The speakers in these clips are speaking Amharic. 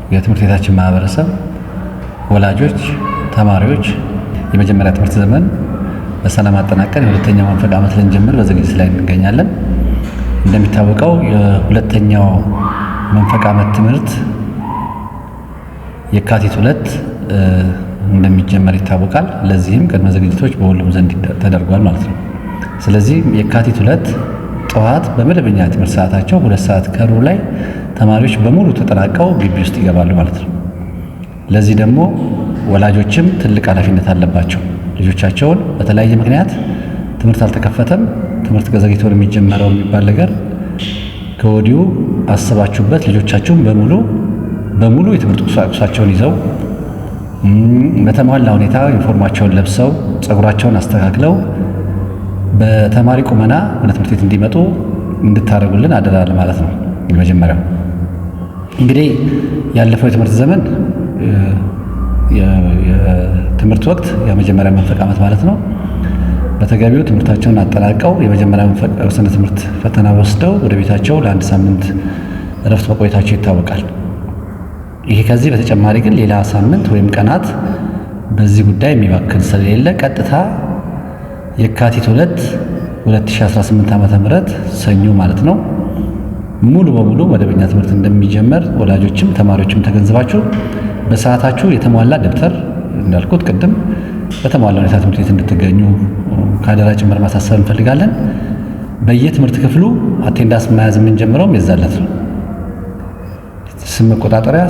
የትምህርት ቤታችን ማህበረሰብ፣ ወላጆች፣ ተማሪዎች የመጀመሪያ ትምህርት ዘመን በሰላም አጠናቀን የሁለተኛው መንፈቅ ዓመት ልንጀምር በዝግጅት ላይ እንገኛለን። እንደሚታወቀው የሁለተኛው መንፈቅ ዓመት ትምህርት የካቲት 2 እንደሚጀመር ይታወቃል። ለዚህም ቅድመ ዝግጅቶች በሁሉም ዘንድ ተደርጓል ማለት ነው። ስለዚህ የካቲት 2 ጠዋት በመደበኛ ትምህርት ሰዓታቸው 2 ሰዓት ከሩብ ላይ ተማሪዎች በሙሉ ተጠናቀው ግቢ ውስጥ ይገባሉ ማለት ነው። ለዚህ ደግሞ ወላጆችም ትልቅ ኃላፊነት አለባቸው። ልጆቻቸውን በተለያየ ምክንያት ትምህርት አልተከፈተም፣ ትምህርት ዘግይቶ ነው የሚጀመረው የሚባል ነገር ከወዲሁ አስባችሁበት ልጆቻችሁን በሙሉ የትምህርት ቁሳቁሳቸውን ይዘው በተሟላ ሁኔታ ዩኒፎርማቸውን ለብሰው ፀጉራቸውን አስተካክለው በተማሪ ቁመና ወደ ትምህርት ቤት እንዲመጡ እንድታደርጉልን አደራል ማለት ነው። የመጀመሪያው እንግዲህ ያለፈው የትምህርት ዘመን የትምህርት ወቅት የመጀመሪያ መንፈቅ ዓመት ማለት ነው። በተገቢው ትምህርታቸውን አጠናቀው የመጀመሪያ መንፈቅ ስነ ትምህርት ፈተና ወስደው ወደ ቤታቸው ለአንድ ሳምንት እረፍት መቆየታቸው ይታወቃል። ይሄ ከዚህ በተጨማሪ ግን ሌላ ሳምንት ወይም ቀናት በዚህ ጉዳይ የሚባክን ስለሌለ ቀጥታ የካቲት 2 2018 ዓ.ም ሰኞ ማለት ነው ሙሉ በሙሉ መደበኛ ትምህርት እንደሚጀመር ወላጆችም ተማሪዎችም ተገንዝባችሁ በሰዓታችሁ የተሟላ ደብተር እንዳልኩት ቅድም በተሟላ ሁኔታ ትምህርት ቤት እንድትገኙ ካደራ ጭምር ማሳሰብ እንፈልጋለን። በየትምህርት ክፍሉ አቴንዳንስ መያዝ የምንጀምረውም የዛለት ነው። ስም መቆጣጠሪያ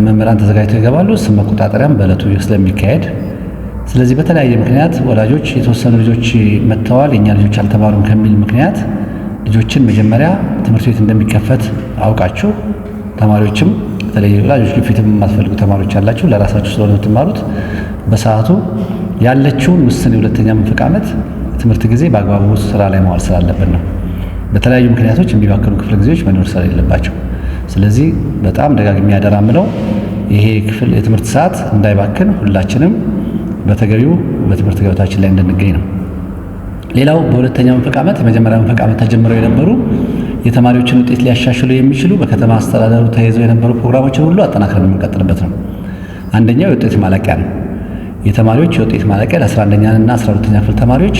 መምህራን ተዘጋጅተው ይገባሉ። ስም መቆጣጠሪያም በዕለቱ ስለሚካሄድ ስለዚህ በተለያየ ምክንያት ወላጆች የተወሰኑ ልጆች መጥተዋል የኛ ልጆች አልተማሩም ከሚል ምክንያት ልጆችን መጀመሪያ ትምህርት ቤት እንደሚከፈት አውቃችሁ ተማሪዎችም በተለይ ወላጆች ግፊትም የማትፈልጉ ተማሪዎች ያላችሁ ለራሳችሁ ስለሆነ የምትማሩት በሰዓቱ ያለችውን ውስን የሁለተኛ መንፈቅ ዓመት ትምህርት ጊዜ በአግባቡ ስራ ላይ መዋል ስላለብን ነው። በተለያዩ ምክንያቶች የሚባክኑ ክፍለ ጊዜዎች መኖር ስለሌለባቸው ስለዚህ በጣም ደጋግሜ ያደራምለው ይሄ ክፍል የትምህርት ሰዓት እንዳይባክን ሁላችንም በተገቢው በትምህርት ገበታችን ላይ እንድንገኝ ነው። ሌላው በሁለተኛው መንፈቅ ዓመት የመጀመሪያ መንፈቅ ዓመት ተጀምረው የነበሩ የተማሪዎችን ውጤት ሊያሻሽሉ የሚችሉ በከተማ አስተዳደሩ ተይዘው የነበሩ ፕሮግራሞችን ሁሉ አጠናክረን የምንቀጥልበት ነው። አንደኛው የውጤት ማለቂያ ነው። የተማሪዎች የውጤት ማለቂያ ለ11ኛ እና 12ኛ ክፍል ተማሪዎች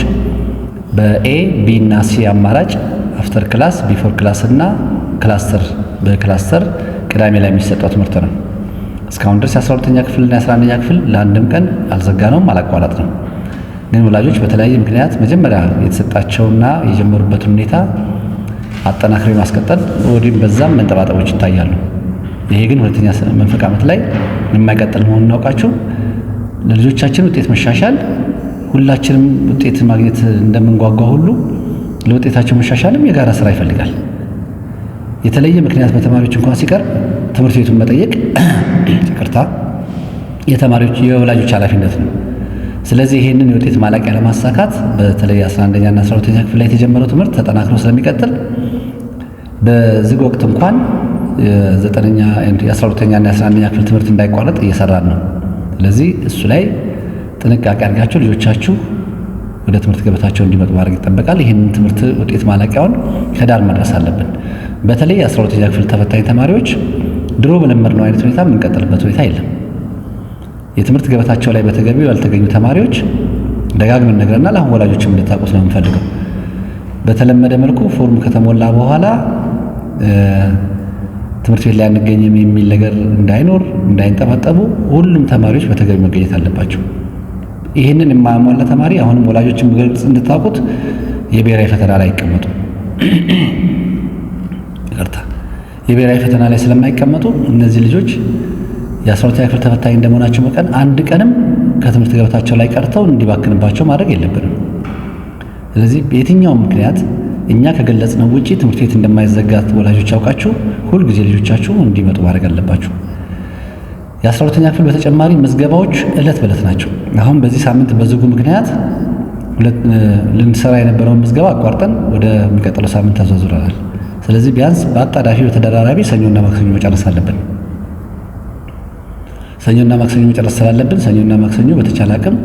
በኤ ቢ እና ሲ አማራጭ አፍተር ክላስ ቢፎር ክላስ እና ክላስተር በክላስተር ቅዳሜ ላይ የሚሰጠው ትምህርት ነው። እስካሁን ድረስ የ12ኛ ክፍል እና 11ኛ ክፍል ለአንድም ቀን አልዘጋነውም፣ አላቋረጥ ነው። ግን ወላጆች በተለያየ ምክንያት መጀመሪያ የተሰጣቸውና የጀመሩበትን ሁኔታ አጠናክረው ማስቀጠል ወዲህም በዛም መንጠባጠቦች ይታያሉ። ይሄ ግን ሁለተኛ መንፈቅ ዓመት ላይ የማይቀጥል መሆኑን እናውቃችሁ ለልጆቻችን ውጤት መሻሻል ሁላችንም ውጤት ማግኘት እንደምንጓጓ ሁሉ ለውጤታቸው መሻሻልም የጋራ ስራ ይፈልጋል። የተለየ ምክንያት በተማሪዎች እንኳን ሲቀር ትምህርት ቤቱን መጠየቅ ይቅርታ የተማሪዎች የወላጆች ኃላፊነት ነው። ስለዚህ ይሄንን የውጤት ማለቂያ ለማሳካት በተለይ 11ኛ እና 12ኛ ክፍል ላይ የተጀመረው ትምህርት ተጠናክሮ ስለሚቀጥል በዝግ ወቅት እንኳን የ9ኛ የ12ኛ እና 11ኛ ክፍል ትምህርት እንዳይቋረጥ እየሰራን ነው። ስለዚህ እሱ ላይ ጥንቃቄ አድርጋችሁ ልጆቻችሁ ወደ ትምህርት ገበታቸው እንዲመጡ ማድረግ ይጠበቃል። ይህንን ትምህርት ውጤት ማለቂያውን ከዳር መድረስ አለብን። በተለይ 12ኛ ክፍል ተፈታኝ ተማሪዎች ድሮ በለመድነው አይነት ሁኔታ የምንቀጥልበት ሁኔታ የለም። የትምህርት ገበታቸው ላይ በተገቢው ያልተገኙ ተማሪዎች ደጋግመን ነግረናል። አሁን ወላጆችም እንድታውቁት ነው የምንፈልገው። በተለመደ መልኩ ፎርም ከተሞላ በኋላ ትምህርት ቤት ላይ አንገኝም የሚል ነገር እንዳይኖር እንዳይንጠባጠቡ ሁሉም ተማሪዎች በተገቢ መገኘት አለባቸው። ይህንን የማያሟላ ተማሪ አሁንም ወላጆችን በግልጽ እንድታውቁት የብሔራዊ ፈተና ላይ ይቀመጡ ይቅርታ የብሔራዊ ፈተና ላይ ስለማይቀመጡ እነዚህ ልጆች የ12ኛ ክፍል ተፈታኝ እንደመሆናቸው መጠን አንድ ቀንም ከትምህርት ገበታቸው ላይ ቀርተው እንዲባክንባቸው ማድረግ የለብንም። ስለዚህ በየትኛውም ምክንያት እኛ ከገለጽነው ውጪ ትምህርት ቤት እንደማይዘጋት ወላጆች ያውቃችሁ ሁልጊዜ ልጆቻችሁ እንዲመጡ ማድረግ አለባችሁ። የ12ኛ ክፍል በተጨማሪ ምዝገባዎች ዕለት በዕለት ናቸው። አሁን በዚህ ሳምንት በዝጉ ምክንያት ልንሰራ የነበረውን ምዝገባ አቋርጠን ወደ የሚቀጥለው ሳምንት አዟዙረናል። ስለዚህ ቢያንስ በአጣዳፊ በተደራራቢ ሰኞና ማክሰኞ መጨረስ አለብን። ሰኞና ማክሰኞ መጨረስ ስላለብን ሰኞና ማክሰኞ በተቻለ አቅም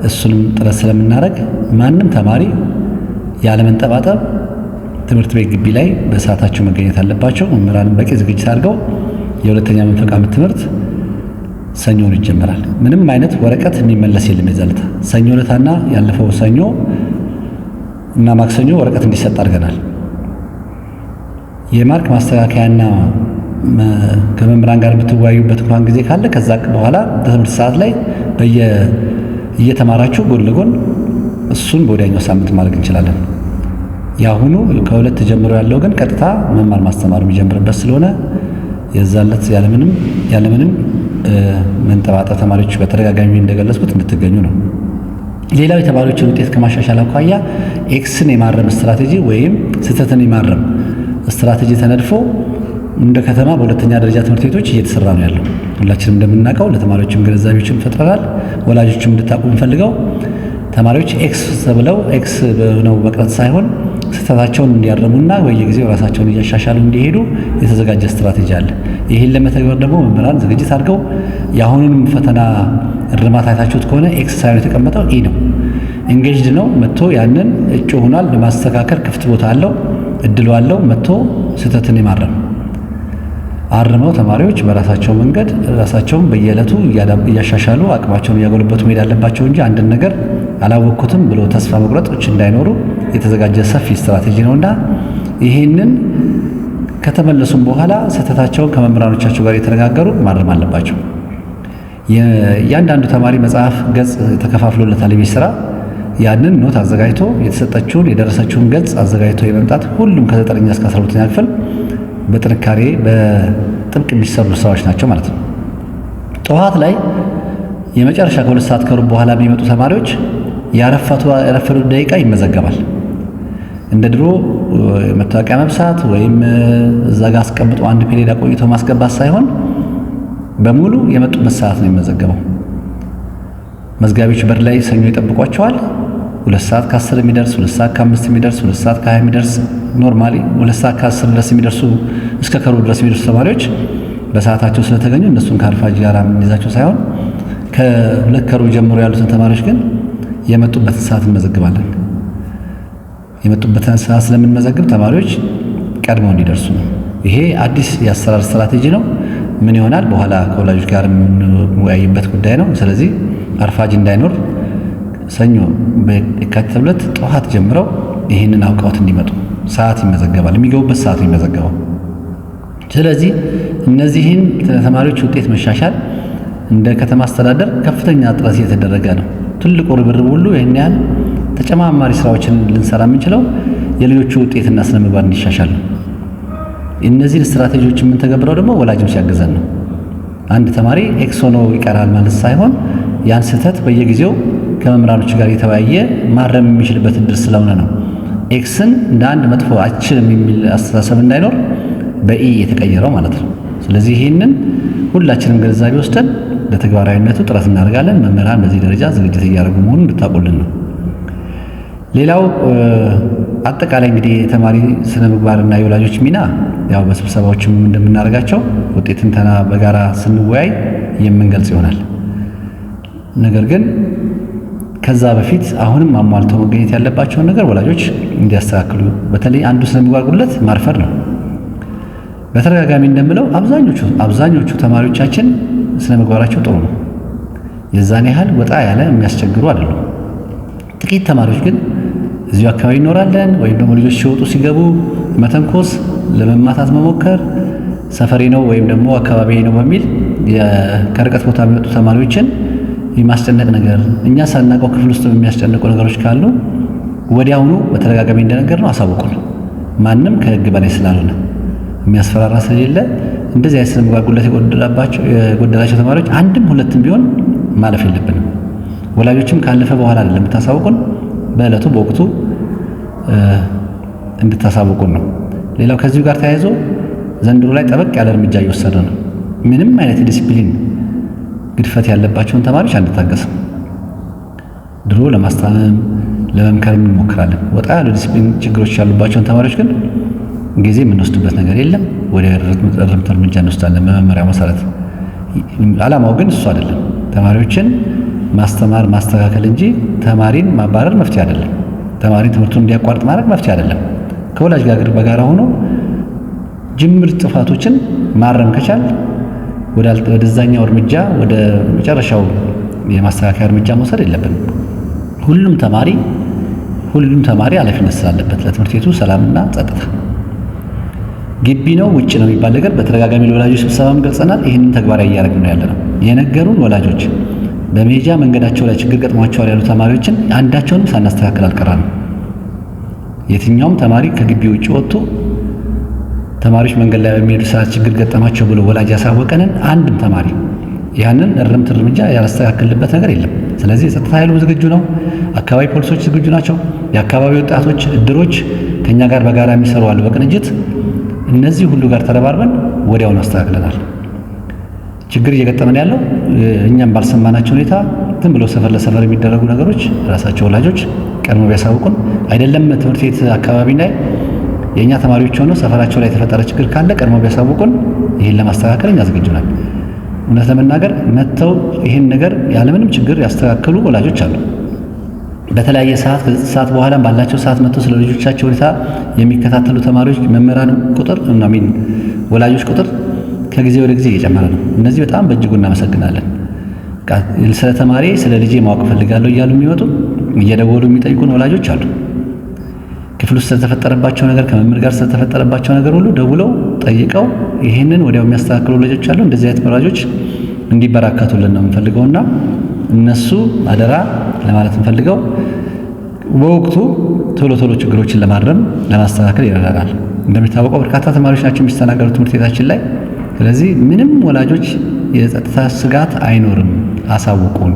እሱንም ጥረት ስለምናደርግ ማንም ተማሪ ያለመንጠባጠብ ትምህርት ቤት ግቢ ላይ በሰዓታቸው መገኘት አለባቸው። መምህራንም በቂ ዝግጅት አድርገው የሁለተኛ መንፈቅ ዓመት ትምህርት ሰኞ ነው ይጀምራል። ምንም አይነት ወረቀት የሚመለስ የለም። የዛለታ ሰኞ ዕለታና ያለፈው ሰኞ እና ማክሰኞ ወረቀት እንዲሰጥ አድርገናል። የማርክ ማስተካከያና ከመምህራን ጋር የምትወያዩበት እንኳን ጊዜ ካለ ከዛ በኋላ በትምህርት ሰዓት ላይ እየተማራችሁ ጎን ለጎን እሱን በወዲያኛው ሳምንት ማድረግ እንችላለን። ያሁኑ ከሁለት ጀምሮ ያለው ግን ቀጥታ መማር ማስተማር የሚጀምርበት ስለሆነ የዛለት ያለምንም መንጠባጠብ ተማሪዎች በተደጋጋሚ እንደገለጽኩት እንድትገኙ ነው። ሌላው የተማሪዎችን ውጤት ከማሻሻል አኳያ ኤክስን የማረም ስትራቴጂ ወይም ስህተትን የማረም ስትራቴጂ ተነድፎ እንደ ከተማ በሁለተኛ ደረጃ ትምህርት ቤቶች እየተሰራ ነው ያለው። ሁላችንም እንደምናውቀው ለተማሪዎችም ግንዛቤዎችን ፈጥረናል። ወላጆችም እንድታውቁ የምፈልገው ተማሪዎች ኤክስ ተብለው ኤክስ ነው መቅረት ሳይሆን ስህተታቸውን እንዲያርሙና በየጊዜው ራሳቸውን እያሻሻሉ እንዲሄዱ የተዘጋጀ ስትራቴጂ አለ። ይህን ለመተግበር ደግሞ መምህራን ዝግጅት አድርገው የአሁኑንም ፈተና እርማት አይታችሁት ከሆነ ኤክስ ሳይሆን የተቀመጠው ኢ ነው። ኢንጌጅድ ነው መጥቶ ያንን እጩ ሆኗል ለማስተካከል ክፍት ቦታ አለው፣ እድሉ አለው መጥቶ ስህተትን የማረም አርመው ተማሪዎች በራሳቸው መንገድ ራሳቸውን በየዕለቱ እያሻሻሉ አቅማቸውን እያጎለበቱ መሄድ አለባቸው እንጂ አንድን ነገር አላወቅኩትም ብሎ ተስፋ መቁረጦች እንዳይኖሩ የተዘጋጀ ሰፊ ስትራቴጂ ነውና ይሄንን ከተመለሱም በኋላ ስህተታቸውን ከመምህራኖቻቸው ጋር የተነጋገሩ ማረም አለባቸው። የእያንዳንዱ ተማሪ መጽሐፍ ገጽ ተከፋፍሎለታል የቤት ስራ። ያንን ኖት አዘጋጅቶ የተሰጠችውን የደረሰችውን ገጽ አዘጋጅቶ የመምጣት ሁሉም ከ9ኛ እስከ 12ኛ ክፍል በጥንካሬ በጥብቅ የሚሰሩ ስራዎች ናቸው ማለት ነው። ጠዋት ላይ የመጨረሻ ከ2 ሰዓት ከሩብ በኋላ የሚመጡ ተማሪዎች ያረፈዱት ደቂቃ ይመዘገባል። እንደ ድሮ መታወቂያ መብሳት ወይም እዛ ጋር አስቀምጦ አንድ ፔሪድ አቆይቶ ማስገባት ሳይሆን በሙሉ የመጡበት ሰዓት ነው የሚመዘገበው። መዝጋቢዎች በር ላይ ሰኞ ይጠብቋቸዋል። 2 ሰዓት ከ10 የሚደርስ 2 ሰዓት ከ5 የሚደርስ 2 ሰዓት ከ20 የሚደርስ ኖርማሊ 2 ሰዓት ከ10 ድረስ የሚደርሱ እስከ ከሩብ ድረስ የሚደርሱ ተማሪዎች በሰዓታቸው ስለተገኙ እነሱን ከአርፋጅ ጋር የምንይዛቸው ሳይሆን ከ2 ከሩብ ጀምሮ ያሉትን ተማሪዎች ግን የመጡበትን ሰዓት እንመዘግባለን። የመጡበትን ሰዓት ስለምንመዘግብ ተማሪዎች ቀድመው እንዲደርሱ ነው። ይሄ አዲስ የአሰራር ስትራቴጂ ነው። ምን ይሆናል በኋላ ከወላጆች ጋር የምንወያይበት ጉዳይ ነው። ስለዚህ አርፋጅ እንዳይኖር ሰኞ በየካቲት 2 ጠዋት ጀምረው ይህንን አውቀውት እንዲመጡ ሰዓት ይመዘገባል። የሚገቡበት ሰዓት ይመዘገባል። ስለዚህ እነዚህን ተማሪዎች ውጤት መሻሻል እንደ ከተማ አስተዳደር ከፍተኛ ጥረት እየተደረገ ነው። ትልቁ ርብርብ ሁሉ ይህን ያህል ተጨማማሪ ስራዎችን ልንሰራ የምንችለው የልጆቹ ውጤትና ስነ ምግባር እንዲሻሻል ነው። እነዚህን ስትራቴጂዎች የምንተገብረው ደግሞ ወላጅም ሲያግዘን ነው። አንድ ተማሪ ኤክስ ሆኖ ይቀራል ማለት ሳይሆን ያን ስህተት በየጊዜው ከመምህራኖች ጋር የተወያየ ማረም የሚችልበት እድል ስለሆነ ነው። ኤክስን እንደ አንድ መጥፎ አችልም የሚል አስተሳሰብ እንዳይኖር በኢ የተቀየረው ማለት ነው። ስለዚህ ይህንን ሁላችንም ግንዛቤ ወስደን ለተግባራዊነቱ ጥረት እናደርጋለን። መምህራን በዚህ ደረጃ ዝግጅት እያደረጉ መሆኑን እንድታውቁልን ነው። ሌላው አጠቃላይ እንግዲህ የተማሪ ስነ ምግባርና የወላጆች ሚና ያው በስብሰባዎችም እንደምናደርጋቸው ውጤትን በጋራ ስንወያይ የምንገልጽ ይሆናል። ነገር ግን ከዛ በፊት አሁንም አሟልተው መገኘት ያለባቸውን ነገር ወላጆች እንዲያስተካክሉ፣ በተለይ አንዱ ስነ ምግባር ጉድለት ማርፈር ነው። በተደጋጋሚ እንደምለው አብዛኞቹ ተማሪዎቻችን ስነ ምግባራቸው ጥሩ ነው። የዛን ያህል ወጣ ያለ የሚያስቸግሩ አይደሉም። ጥቂት ተማሪዎች ግን እዚሁ አካባቢ ይኖራለን ወይም ደግሞ ልጆች ሲወጡ ሲገቡ መተንኮስ፣ ለመማታት መሞከር፣ ሰፈሬ ነው ወይም ደግሞ አካባቢ ነው በሚል ከርቀት ቦታ የሚመጡ ተማሪዎችን የማስጨነቅ ነገር፣ እኛ ሳናውቀው ክፍል ውስጥ የሚያስጨንቁ ነገሮች ካሉ ወዲያውኑ በተደጋጋሚ እንደነገር ነው አሳውቁን። ማንም ከህግ በላይ ስላልሆነ የሚያስፈራራ ስለሌለ እንደዚህ አይነት ስነ ምግባር ጉድለት የጎደላቸው ተማሪዎች አንድም ሁለትም ቢሆን ማለፍ የለብንም። ወላጆችም ካለፈ በኋላ አይደለም የምታሳውቁን፣ በዕለቱ በወቅቱ እንድታሳውቁን ነው። ሌላው ከዚሁ ጋር ተያይዞ ዘንድሮ ላይ ጠበቅ ያለ እርምጃ እየወሰደ ነው። ምንም አይነት የዲሲፕሊን ግድፈት ያለባቸውን ተማሪዎች አንታገስም። ድሮ ለማስታመም ለመምከርም እንሞክራለን። ወጣ ያሉ ዲሲፕሊን ችግሮች ያሉባቸውን ተማሪዎች ግን ጊዜ የምንወስድበት ነገር የለም። ወደ እርምት እርምጃ እንወስዳለን በመመሪያው መሰረት። ዓላማው ግን እሱ አይደለም። ተማሪዎችን ማስተማር ማስተካከል እንጂ ተማሪን ማባረር መፍትሄ አይደለም። ተማሪን ትምህርቱን እንዲያቋርጥ ማድረግ መፍትሄ አይደለም። ከወላጅ ጋር በጋራ ሆኖ ጅምር ጥፋቶችን ማረም ከቻል ወደዛኛው እርምጃ ወደ መጨረሻው የማስተካከያ እርምጃ መውሰድ የለብንም። ሁሉም ተማሪ ኃላፊነት ስላለበት ለትምህርት ቤቱ ሰላምና ጸጥታ ግቢ ነው ውጭ ነው የሚባል ነገር በተደጋጋሚ ለወላጆች ስብሰባም ገልጸናል። ይህንን ተግባራዊ እያደረግን ነው ያለነው። የነገሩን ወላጆች በመሄጃ መንገዳቸው ላይ ችግር ገጥሟቸዋል ያሉ ተማሪዎችን አንዳቸውንም ሳናስተካክል አልቀረንም። የትኛውም ተማሪ ከግቢ ውጭ ወጥቶ ተማሪዎች መንገድ ላይ በሚሄዱ ሰዓት ችግር ገጠማቸው ብሎ ወላጅ ያሳወቀንን አንድም ተማሪ ያንን እርምጃ ያላስተካከልበት ነገር የለም። ስለዚህ የጸጥታ ኃይሉ ዝግጁ ነው። አካባቢ ፖሊሶች ዝግጁ ናቸው። የአካባቢ ወጣቶች እድሮች ከኛ ጋር በጋራ የሚሰሩ አሉ በቅንጅት። እነዚህ ሁሉ ጋር ተረባርበን ወዲያውኑ አስተካክለናል። ችግር እየገጠመን ያለው እኛም ባልሰማናቸው ሁኔታ ዝም ብሎ ሰፈር ለሰፈር የሚደረጉ ነገሮች ራሳቸው ወላጆች ቀድሞ ቢያሳውቁን፣ አይደለም ትምህርት ቤት አካባቢ ላይ የእኛ ተማሪዎች ሆነው ሰፈራቸው ላይ የተፈጠረ ችግር ካለ ቀድሞ ቢያሳውቁን ይህን ለማስተካከል እኛ ዝግጁ ነን። እውነት ለመናገር መጥተው ይህን ነገር ያለምንም ችግር ያስተካከሉ ወላጆች አሉ። በተለያየ ሰዓት ከ9 ሰዓት በኋላ ባላቸው ሰዓት መጥተው ስለ ልጆቻቸው ሁኔታ የሚከታተሉ ተማሪዎች መምህራን ቁጥር እና ወላጆች ቁጥር ከጊዜ ወደ ጊዜ እየጨመረ ነው። እነዚህ በጣም በእጅጉ እናመሰግናለን። ስለ ተማሪ ስለ ልጄ ማወቅ ፈልጋለሁ እያሉ የሚወጡ እየደወሉ የሚጠይቁን ወላጆች አሉ። ክፍል ውስጥ ስለተፈጠረባቸው ነገር ከመምህር ጋር ስለተፈጠረባቸው ነገር ሁሉ ደውለው ጠይቀው ይህንን ወዲያው የሚያስተካክሉ ወላጆች አሉ። እንደዚህ አይነት ወላጆች እንዲበራከቱልን ነው የምንፈልገውና እነሱ አደራ ለማለት እንፈልገው በወቅቱ ቶሎ ችግሮችን ለማረም ለማስተካከል ይረዳናል። እንደሚታወቀው በርካታ ተማሪዎች ናቸው የሚስተናገዱት ትምህርት ቤታችን ላይ። ስለዚህ ምንም ወላጆች የጸጥታ ስጋት አይኖርም። አሳውቁን።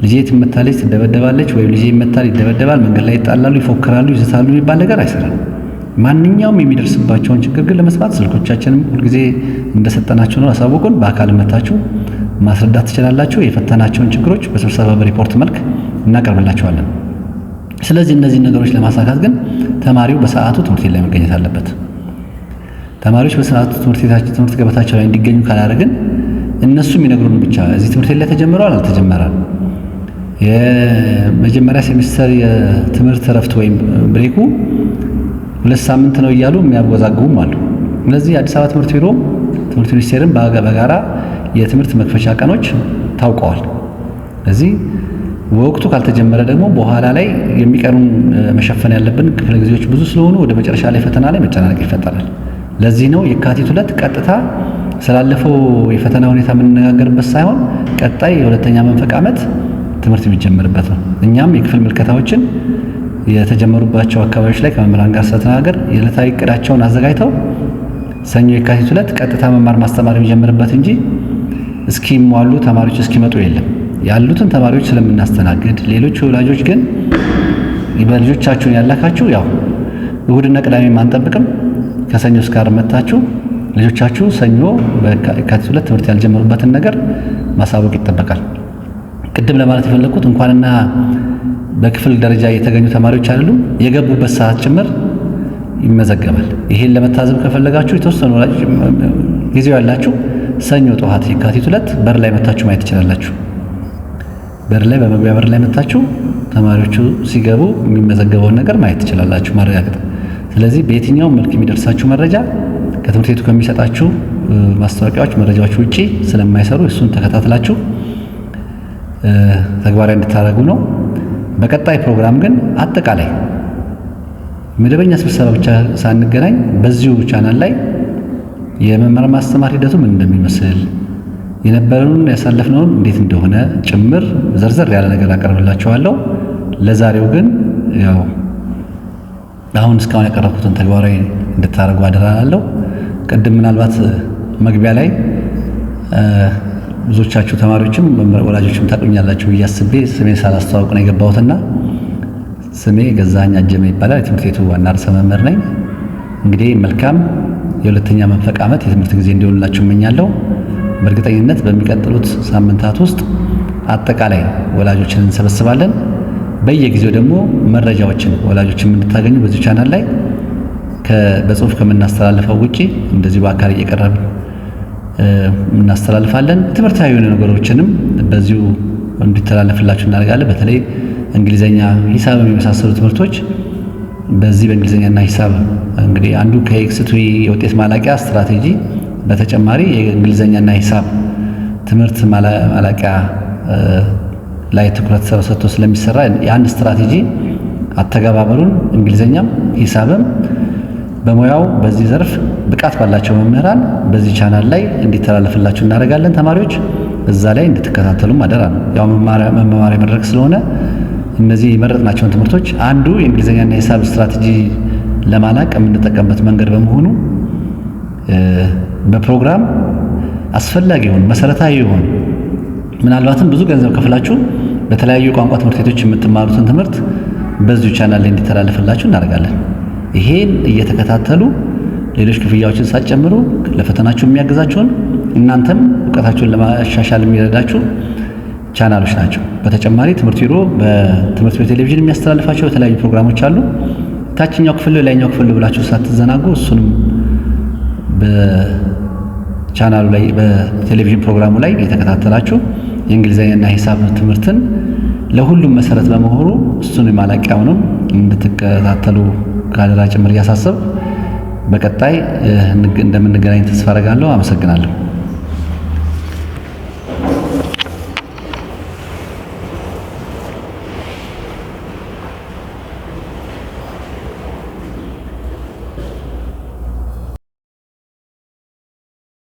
ልጄ ትመታለች፣ ትደበደባለች፣ ወይም ልጄ ይመታል፣ ይደበደባል፣ መንገድ ላይ ይጣላሉ፣ ይፎክራሉ፣ ይዝታሉ የሚባል ነገር አይሰራም። ማንኛውም የሚደርስባቸውን ችግር ግን ለመስማት ስልኮቻችንም ሁልጊዜ እንደሰጠናችሁ ነው። አሳውቁን። በአካል መታችሁ ማስረዳት ትችላላችሁ። የፈተናቸውን ችግሮች በስብሰባ በሪፖርት መልክ እናቀርብላችኋለን። ስለዚህ እነዚህ ነገሮች ለማሳካት ግን ተማሪው በሰዓቱ ትምህርት ቤት ላይ መገኘት አለበት። ተማሪዎች በሰዓቱ ትምህርት ገበታቸው ላይ እንዲገኙ ካላደረግን እነሱ የሚነግሩን ብቻ እዚህ ትምህርት ቤት ላይ ተጀምረዋል አልተጀመረም፣ የመጀመሪያ ሴሚስተር የትምህርት እረፍት ወይም ብሬኩ 2 ሳምንት ነው እያሉ የሚያወዛግቡም አሉ። ስለዚህ አዲስ አበባ ትምህርት ቢሮ ትምህርት ሚኒስቴርን በጋራ የትምህርት መክፈቻ ቀኖች ታውቀዋል። ስለዚህ ወቅቱ ካልተጀመረ ደግሞ በኋላ ላይ የሚቀሩን መሸፈን ያለብን ክፍለ ጊዜዎች ብዙ ስለሆኑ ወደ መጨረሻ ላይ ፈተና ላይ መጨናነቅ ይፈጠራል። ለዚህ ነው የካቲት 2 ቀጥታ ስላለፈው የፈተና ሁኔታ የምንነጋገርበት ሳይሆን ቀጣይ የሁለተኛ መንፈቅ ዓመት ትምህርት የሚጀምርበት ነው። እኛም የክፍል ምልከታዎችን የተጀመሩባቸው አካባቢዎች ላይ ከመምህራን ጋር ስለተነጋገር የዕለታዊ እቅዳቸውን አዘጋጅተው ሰኞ የካቲት 2 ቀጥታ መማር ማስተማር የሚጀምርበት እንጂ እስኪሟሉ ተማሪዎች እስኪመጡ የለም። ያሉትን ተማሪዎች ስለምናስተናግድ ሌሎች ወላጆች ግን በልጆቻችሁን ያላካችሁ ያው እሁድና ቅዳሜ አንጠብቅም። ከሰኞ እስከ ዓርብ መታችሁ ልጆቻችሁ ሰኞ በየካቲት 2 ትምህርት ያልጀመሩበትን ነገር ማሳወቅ ይጠበቃል። ቅድም ለማለት የፈለኩት እንኳንና በክፍል ደረጃ የተገኙ ተማሪዎች አይደሉም የገቡበት ሰዓት ጭምር ይመዘገባል። ይሄን ለመታዘብ ከፈለጋችሁ የተወሰኑ ወላጆች ጊዜው ያላችሁ ሰኞ ጠዋት የካቲት 2 በር ላይ መታችሁ ማየት ትችላላችሁ። በር ላይ በመግቢያ በር ላይ መታችሁ ተማሪዎቹ ሲገቡ የሚመዘገበውን ነገር ማየት ትችላላችሁ፣ ማረጋገጥ። ስለዚህ በየትኛውም መልክ የሚደርሳችሁ መረጃ ከትምህርት ቤቱ ከሚሰጣችሁ ማስታወቂያዎች፣ መረጃዎች ውጪ ስለማይሰሩ እሱን ተከታትላችሁ ተግባራዊ እንድታደርጉ ነው። በቀጣይ ፕሮግራም ግን አጠቃላይ መደበኛ ስብሰባ ብቻ ሳንገናኝ በዚሁ ቻናል ላይ የመማር ማስተማር ሂደቱ ምን እንደሚመስል የነበረውን ያሳለፍነውን እንዴት እንደሆነ ጭምር ዘርዘር ያለ ነገር አቀርብላችኋለሁ። ለዛሬው ግን ያው አሁን እስካሁን ያቀረብኩትን ተግባራዊ እንድታደርጉ አደራላለሁ። ቅድም ምናልባት መግቢያ ላይ ብዙዎቻችሁ ተማሪዎችም ወላጆችም ታውቁኛላችሁ ብዬ አስቤ ስሜን ሳላስተዋውቅ ነው የገባሁትና ስሜ ገዛኸኝ አጀመ ይባላል። የትምህርት ቤቱ ዋና ርዕሰ መምህር ነኝ። እንግዲህ መልካም የሁለተኛ መንፈቅ ዓመት የትምህርት ጊዜ እንዲሆንላችሁ እመኛለሁ። በእርግጠኝነት በሚቀጥሉት ሳምንታት ውስጥ አጠቃላይ ወላጆችን እንሰበስባለን። በየጊዜው ደግሞ መረጃዎችን ወላጆችን እንድታገኙ በዚህ ቻናል ላይ በጽሁፍ ከምናስተላልፈው ውጪ እንደዚህ በአካል እየቀረብን እናስተላልፋለን። ትምህርታዊ የሆኑ ነገሮችንም በዚሁ እንዲተላለፍላችሁ እናደርጋለን። በተለይ እንግሊዘኛ፣ ሂሳብ የሚመሳሰሉ ትምህርቶች በዚህ በእንግሊዘኛና ሂሳብ እንግዲህ አንዱ ከኤክስ ቱ የውጤት ማላቂያ ስትራቴጂ በተጨማሪ የእንግሊዝኛና ሂሳብ ትምህርት ማላቂያ ላይ ትኩረት ሰጥቶ ስለሚሰራ የአንድ ስትራቴጂ አተገባበሩን እንግሊዝኛም ሂሳብም በሙያው በዚህ ዘርፍ ብቃት ባላቸው መምህራን በዚህ ቻናል ላይ እንዲተላለፍላችሁ እናደርጋለን። ተማሪዎች እዛ ላይ እንድትከታተሉም አደራ ነው። ያው መማሪያ መድረክ ስለሆነ እነዚህ የመረጥናቸውን ትምህርቶች አንዱ የእንግሊዝኛና የሂሳብ ስትራቴጂ ለማላቅ የምንጠቀምበት መንገድ በመሆኑ በፕሮግራም አስፈላጊ የሆኑ መሰረታዊ የሆኑ ምናልባትም ብዙ ገንዘብ ከፍላችሁ በተለያዩ ቋንቋ ትምህርት ቤቶች የምትማሩትን ትምህርት በዚሁ ቻናል ላይ እንዲተላለፍላችሁ እናደርጋለን። ይሄን እየተከታተሉ ሌሎች ክፍያዎችን ሳትጨምሩ ለፈተናችሁ የሚያግዛችሁን እናንተም እውቀታችሁን ለማሻሻል የሚረዳችሁ ቻናሎች ናቸው። በተጨማሪ ትምህርት ቢሮ በትምህርት ቤት ቴሌቪዥን የሚያስተላልፋቸው የተለያዩ ፕሮግራሞች አሉ። ታችኛው ክፍል ላይኛው ክፍል ብላችሁ ሳትዘናጉ እሱንም በቻናሉ ላይ በቴሌቪዥን ፕሮግራሙ ላይ የተከታተላችሁ የእንግሊዝኛና ሂሳብ ትምህርትን ለሁሉም መሰረት በመሆኑ እሱን የማላቂያውንም እንድትከታተሉ ካደራ ጭምር እያሳሰብ በቀጣይ እንደምንገናኝ ተስፋ አደርጋለሁ። አመሰግናለሁ።